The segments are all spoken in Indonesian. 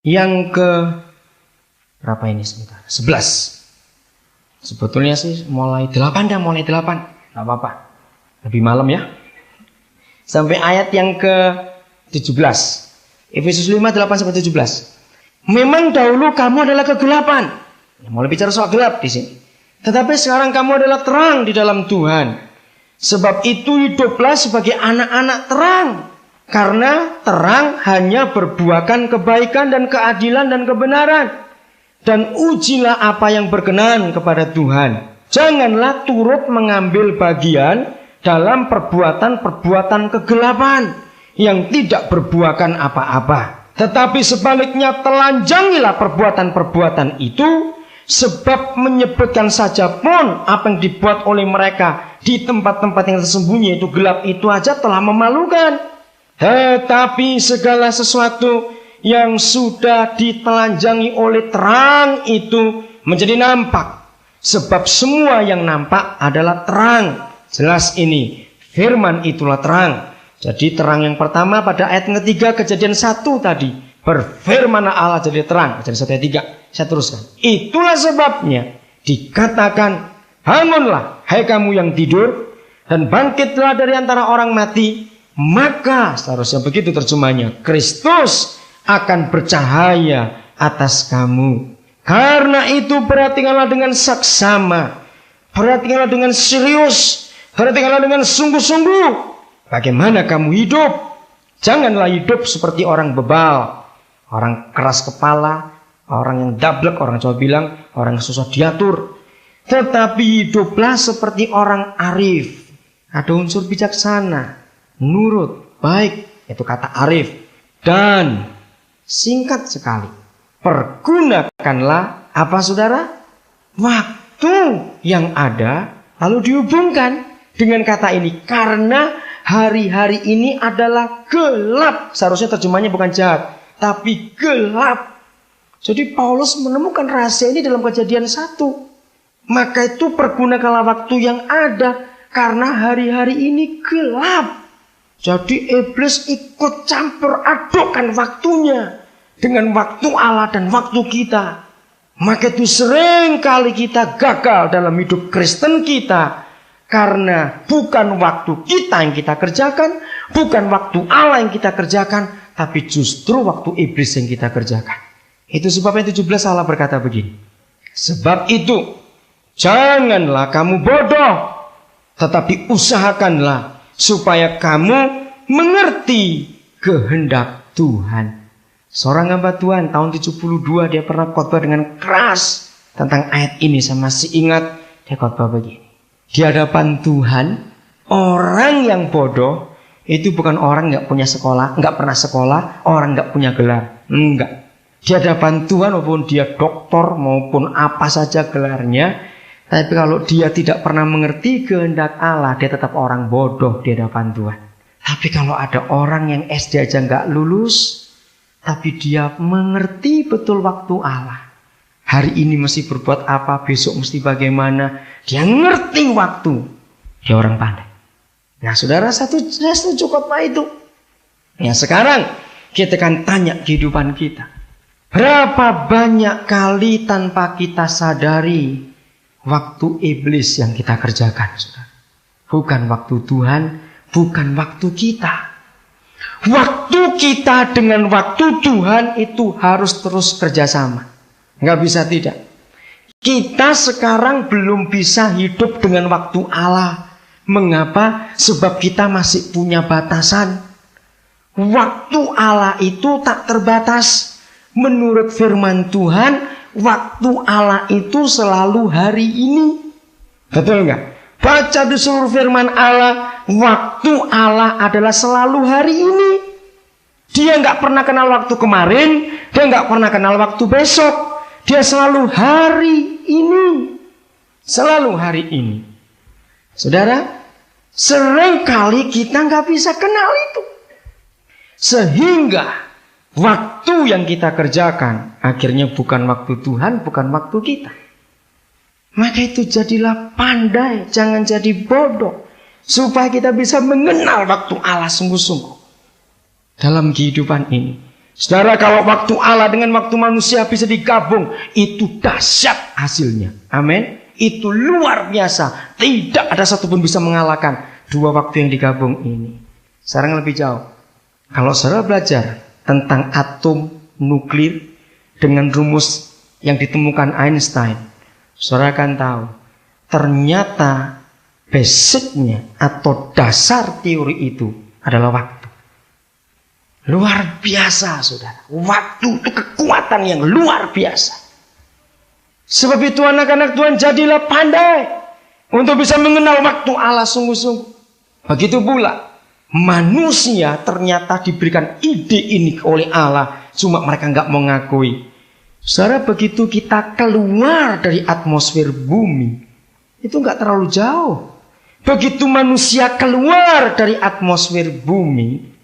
Yang ke berapa ini sebentar? 11. Sebetulnya sih mulai 8 dah, mulai 8. Enggak apa-apa. Lebih malam ya. Sampai ayat yang ke 17. Efesus 5, 8 sampai 17. Memang dahulu kamu adalah kegelapan. Mulai bicara soal gelap di sini. Tetapi sekarang kamu adalah terang di dalam Tuhan. Sebab itu hiduplah sebagai anak-anak terang. Karena terang hanya berbuahkan kebaikan dan keadilan dan kebenaran. Dan ujilah apa yang berkenan kepada Tuhan. Janganlah turut mengambil bagian dalam perbuatan-perbuatan kegelapan yang tidak berbuahkan apa-apa. Tetapi sebaliknya telanjangilah perbuatan-perbuatan itu, sebab menyebutkan saja pun apa yang dibuat oleh mereka di tempat-tempat yang tersembunyi itu gelap itu aja telah memalukan. Tetapi segala sesuatu yang sudah ditelanjangi oleh terang itu menjadi nampak. Sebab semua yang nampak adalah terang. Jelas ini, firman itulah terang. Jadi terang yang pertama pada ayat yang ketiga Kejadian 1 tadi. Berfirman Allah jadi terang. Kejadian 1 ayat 3. Saya teruskan. Itulah sebabnya dikatakan, bangunlah hai kamu yang tidur, dan bangkitlah dari antara orang mati. Maka seharusnya begitu terjemahnya, Kristus akan bercahaya atas kamu. Karena itu perhatikanlah dengan saksama, perhatikanlah dengan serius, perhatikanlah dengan sungguh-sungguh bagaimana kamu hidup. Janganlah hidup seperti orang bebal, orang keras kepala, orang yang dablek, orang Jawa bilang orang yang susah diatur. Tetapi hiduplah seperti orang arif. Ada unsur bijaksana, nurut, baik, itu kata arif. Dan singkat sekali, pergunakanlah apa saudara? Waktu yang ada, lalu dihubungkan dengan kata ini. Karena hari-hari ini adalah gelap. Seharusnya terjemahnya bukan jahat, tapi gelap. Jadi Paulus menemukan rahasia ini dalam Kejadian 1. Maka itu pergunakanlah waktu yang ada, karena hari-hari ini gelap. Jadi iblis ikut campur adukkan waktunya dengan waktu Allah dan waktu kita. Maka itu sering kali kita gagal dalam hidup Kristen kita. Karena bukan waktu kita yang kita kerjakan, bukan waktu Allah yang kita kerjakan, tapi justru waktu iblis yang kita kerjakan. Itu sebabnya 17 Allah berkata begini. Sebab itu janganlah kamu bodoh, tetapi usahakanlah supaya kamu mengerti kehendak Tuhan. Seorang hamba Tuhan tahun 72 dia pernah khotbah dengan keras tentang ayat ini. Saya masih ingat dia khotbah begini. Di hadapan Tuhan, orang yang bodoh itu bukan orang nggak punya sekolah, nggak pernah sekolah, orang nggak punya gelar. Enggak. Di hadapan Tuhan walaupun dia doktor maupun apa saja gelarnya, tapi kalau dia tidak pernah mengerti kehendak Allah, dia tetap orang bodoh di hadapan Tuhan. Tapi kalau ada orang yang SD aja nggak lulus, tapi dia mengerti betul waktu Allah. Hari ini mesti berbuat apa, besok mesti bagaimana. Dia ngerti waktu. Dia orang pandai. Nah saudara, saya setuju khotbah itu. Ya sekarang kita akan tanya kehidupan kita. Berapa banyak kali tanpa kita sadari waktu iblis yang kita kerjakan, saudara. Bukan waktu Tuhan, bukan waktu kita. Waktu kita dengan waktu Tuhan itu harus terus kerjasama. Nggak bisa tidak. Kita sekarang belum bisa hidup dengan waktu Allah. Mengapa? Sebab kita masih punya batasan. Waktu Allah itu tak terbatas. Menurut firman Tuhan, waktu Allah itu selalu hari ini. Betul nggak? Baca di seluruh firman Allah, waktu Allah adalah selalu hari ini. Dia nggak pernah kenal waktu kemarin, dia nggak pernah kenal waktu besok. Dia selalu hari ini. Selalu hari ini. Saudara, seringkali kita nggak bisa kenal itu. Sehingga waktu yang kita kerjakan akhirnya bukan waktu Tuhan, bukan waktu kita. Maka itu jadilah pandai, jangan jadi bodoh. Supaya kita bisa mengenal waktu Allah sungguh-sungguh dalam kehidupan ini. Saudara, kalau waktu Allah dengan waktu manusia bisa digabung, itu dahsyat hasilnya. Amin. Itu luar biasa. Tidak ada satupun bisa mengalahkan dua waktu yang digabung ini. Sekarang lebih jauh. Kalau saudara belajar tentang atom nuklir dengan rumus yang ditemukan Einstein, saudara akan tahu ternyata basicnya atau dasar teori itu adalah waktu. Luar biasa, saudara. Waktu itu kekuatan yang luar biasa. Sebab itu anak-anak Tuhan, jadilah pandai untuk bisa mengenal waktu Allah sungguh-sungguh. Begitu pula manusia ternyata diberikan ide ini oleh Allah, cuma mereka nggak mau mengakui. Saudara, begitu kita keluar dari atmosfer bumi, itu nggak terlalu jauh. Begitu manusia keluar dari atmosfer bumi,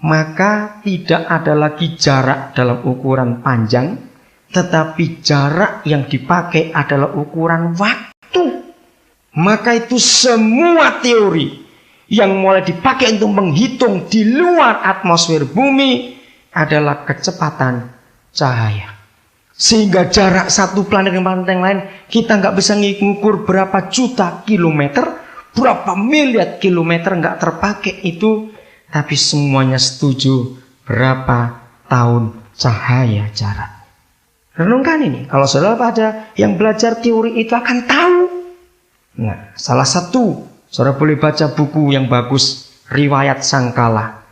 maka tidak ada lagi jarak dalam ukuran panjang, tetapi jarak yang dipakai adalah ukuran waktu. Maka itu semua teori yang mulai dipakai untuk menghitung di luar atmosfer bumi adalah kecepatan cahaya. Sehingga jarak satu planet dengan planet yang lain, kita nggak bisa mengukur berapa juta kilometer, berapa miliar kilometer nggak terpakai itu. Tapi semuanya setuju berapa tahun cahaya jarak. Renungkan ini. Kalau saudara pada yang belajar teori itu akan tahu. Nah, salah satu, saudara boleh baca buku yang bagus, Riwayat Sangkala,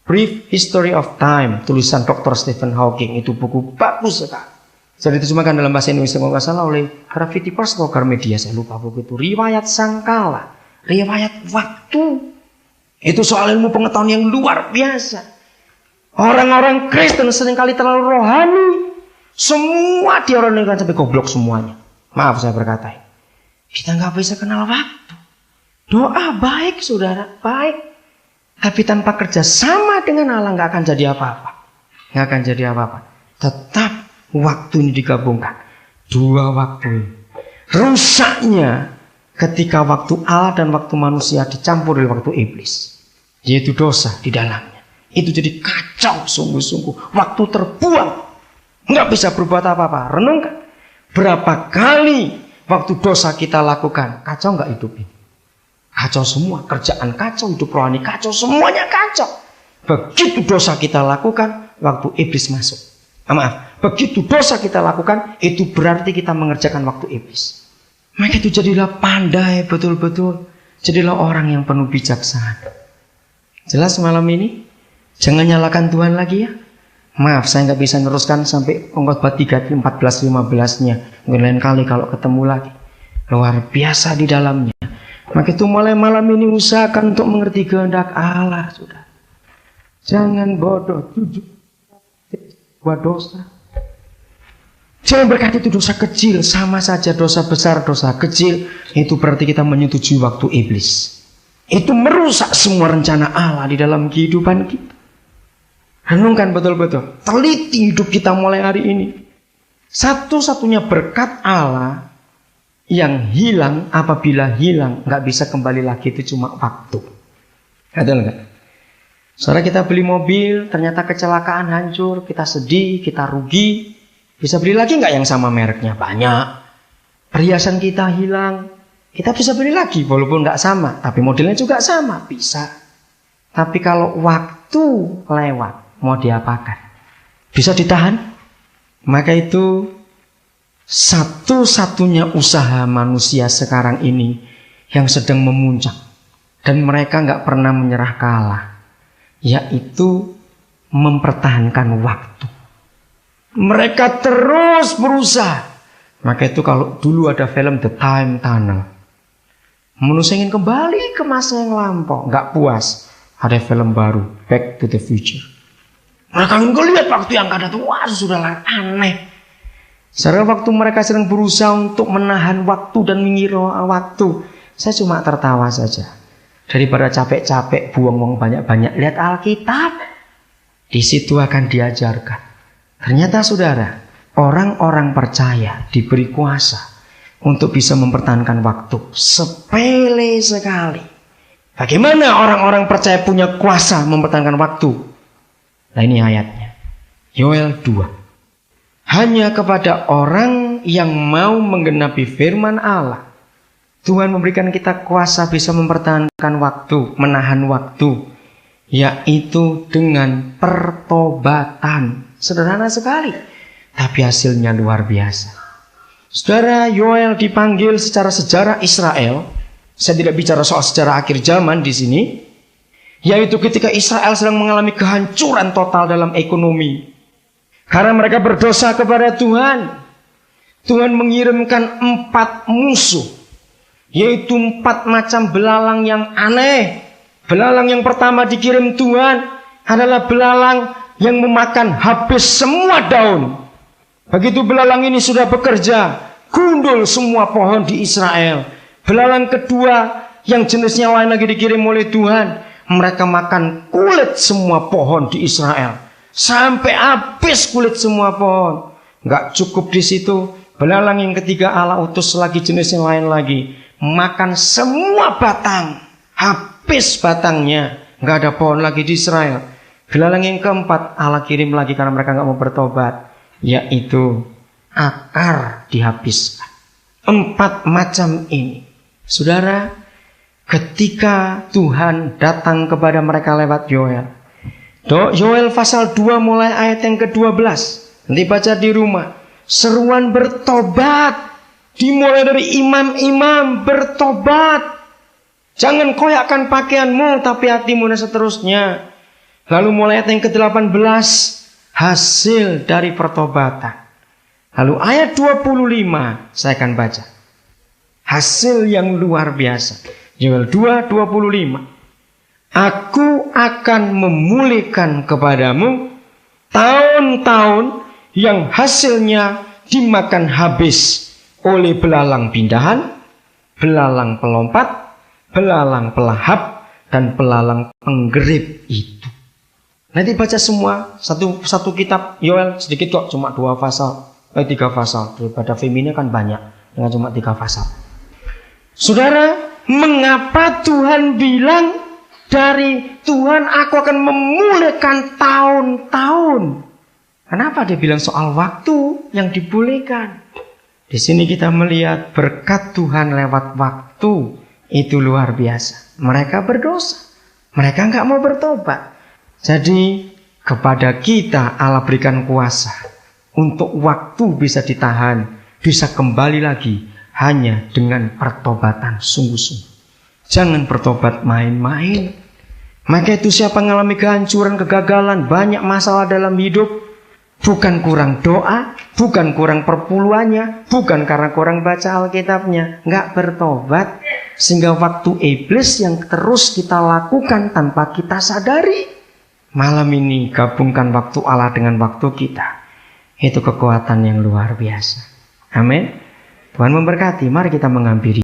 Brief History of Time, tulisan Dr. Stephen Hawking. Itu buku bagus sekali. Jadi diterjemahkan dalam bahasa Indonesia kalau nggak salah oleh Gravity Force atau Gramedia, saya lupa buku itu. Riwayat Sangkala, riwayat waktu. Itu soal ilmu pengetahuan yang luar biasa. Orang-orang Kristen seringkali terlalu rohani. Semua diorangkan sampai goblok semuanya. Maaf saya berkata. Kita nggak bisa kenal waktu. Doa baik, saudara, baik. Tapi tanpa kerja sama dengan Allah nggak akan jadi apa-apa. Nggak akan jadi apa-apa. Tetap waktu ini digabungkan. Dua waktu ini. Rusaknya ketika waktu Allah dan waktu manusia dicampur dengan waktu iblis, yaitu dosa di dalamnya. Itu jadi kacau sungguh-sungguh. Waktu terbuang. Nggak bisa berbuat apa-apa. Renungkan. Berapa kali waktu dosa kita lakukan. Kacau nggak hidup ini? Kacau semua. Kerjaan kacau, hidup rohani kacau. Semuanya kacau. Begitu dosa kita lakukan, waktu iblis masuk. Maaf. Begitu dosa kita lakukan, itu berarti kita mengerjakan waktu iblis. Maka itu jadilah pandai betul-betul. Jadilah orang yang penuh bijaksana. Jelas malam ini? Jangan nyalakan Tuhan lagi ya. Maaf, saya nggak bisa meneruskan sampai Khotbah 3, 14, 15-nya. Mungkin lain kali kalau ketemu lagi. Luar biasa di dalamnya. Maka itu mulai malam ini usahakan untuk mengerti kehendak Allah, sudah. Jangan bodoh, jujur, buat dosa. Jangan berkata itu dosa kecil, sama saja dosa besar, dosa kecil. Itu berarti kita menyetujui waktu iblis. Itu merusak semua rencana Allah di dalam kehidupan kita. Renungkan betul-betul. Teliti hidup kita mulai hari ini. Satu-satunya berkat Allah yang hilang, apabila hilang nggak bisa kembali lagi, itu cuma waktu. Betul nggak? Saudara, kita beli mobil, ternyata kecelakaan, hancur, kita sedih, kita rugi. Bisa beli lagi nggak yang sama mereknya? Banyak. Perhiasan kita hilang, kita bisa beli lagi walaupun nggak sama, tapi modelnya juga sama, bisa. Tapi kalau waktu lewat, mau diapakan? Bisa ditahan? Maka itu satu-satunya usaha manusia sekarang ini yang sedang memuncak dan mereka nggak pernah menyerah kalah, yaitu mempertahankan waktu. Mereka terus berusaha. Maka itu kalau dulu ada film The Time Tunnel, manusia ingin kembali ke masa yang lampau, nggak puas. Ada film baru, Back to the Future. Mereka ingin lihat waktu yang akan datang. Wah, sudahlah, aneh. Sekarang waktu mereka sedang berusaha untuk menahan waktu dan mengira waktu, saya cuma tertawa saja. Daripada capek-capek buang uang banyak-banyak, lihat Alkitab. Di situ akan diajarkan. Ternyata saudara, orang-orang percaya diberi kuasa untuk bisa mempertahankan waktu. Sepele sekali. Bagaimana orang-orang percaya punya kuasa mempertahankan waktu? Nah, ini ayatnya. Yoel 2. Hanya kepada orang yang mau menggenapi firman Allah, Tuhan memberikan kita kuasa bisa mempertahankan waktu, menahan waktu, yaitu dengan pertobatan. Sederhana sekali, tapi hasilnya luar biasa. Saudara, Yoel dipanggil secara sejarah Israel. Saya tidak bicara soal sejarah akhir zaman di sini, yaitu ketika Israel sedang mengalami kehancuran total dalam ekonomi. Karena mereka berdosa kepada Tuhan. Tuhan mengirimkan 4 musuh, yaitu 4 macam belalang yang aneh. Belalang yang pertama dikirim Tuhan adalah belalang yang memakan habis semua daun. Begitu belalang ini sudah bekerja, gundul semua pohon di Israel. Belalang kedua yang jenisnya lain lagi dikirim oleh Tuhan. Mereka makan kulit semua pohon di Israel. Sampai habis kulit semua pohon. Nggak cukup di situ. Belalang yang ketiga Allah utus lagi jenis yang lain lagi. Makan semua batang. Habis batangnya. Nggak ada pohon lagi di Israel. Belalang yang keempat Allah kirim lagi karena mereka nggak mau bertobat. Yaitu akar dihabiskan. 4 macam ini. Saudara, ketika Tuhan datang kepada mereka lewat Yoel. Yoel pasal 2 mulai ayat yang ke-12. Nanti baca di rumah. Seruan bertobat. Dimulai dari imam-imam bertobat. Jangan koyakkan pakaianmu tapi hatimu dan seterusnya. Lalu mulai ayat yang ke-18. Hasil dari pertobatan. Lalu ayat 25 saya akan baca. Hasil yang luar biasa. Yoel 2:25. Aku akan memulihkan kepadamu tahun-tahun yang hasilnya dimakan habis oleh belalang pindahan, belalang pelompat, belalang pelahap, dan belalang penggerip itu. Nanti baca semua satu kitab Yoel sedikit kok, cuma 3 pasal. Daripada Femina kan banyak dengan cuma 3 pasal. Saudara, mengapa Tuhan bilang dari Tuhan aku akan memulihkan tahun-tahun? Kenapa dia bilang soal waktu yang dipulihkan? Di sini kita melihat berkat Tuhan lewat waktu itu luar biasa. Mereka berdosa, mereka nggak mau bertobat. Jadi kepada kita Allah berikan kuasa untuk waktu bisa ditahan, bisa kembali lagi. Hanya dengan pertobatan sungguh-sungguh. Jangan bertobat main-main. Maka itu siapa mengalami kehancuran, kegagalan, banyak masalah dalam hidup, bukan kurang doa, bukan kurang perpuluhannya, bukan karena kurang baca Alkitabnya, nggak bertobat, sehingga waktu iblis yang terus kita lakukan tanpa kita sadari. Malam ini gabungkan waktu Allah dengan waktu kita. Itu kekuatan yang luar biasa. Amin. Tuhan memberkati. Mari kita mengampiri.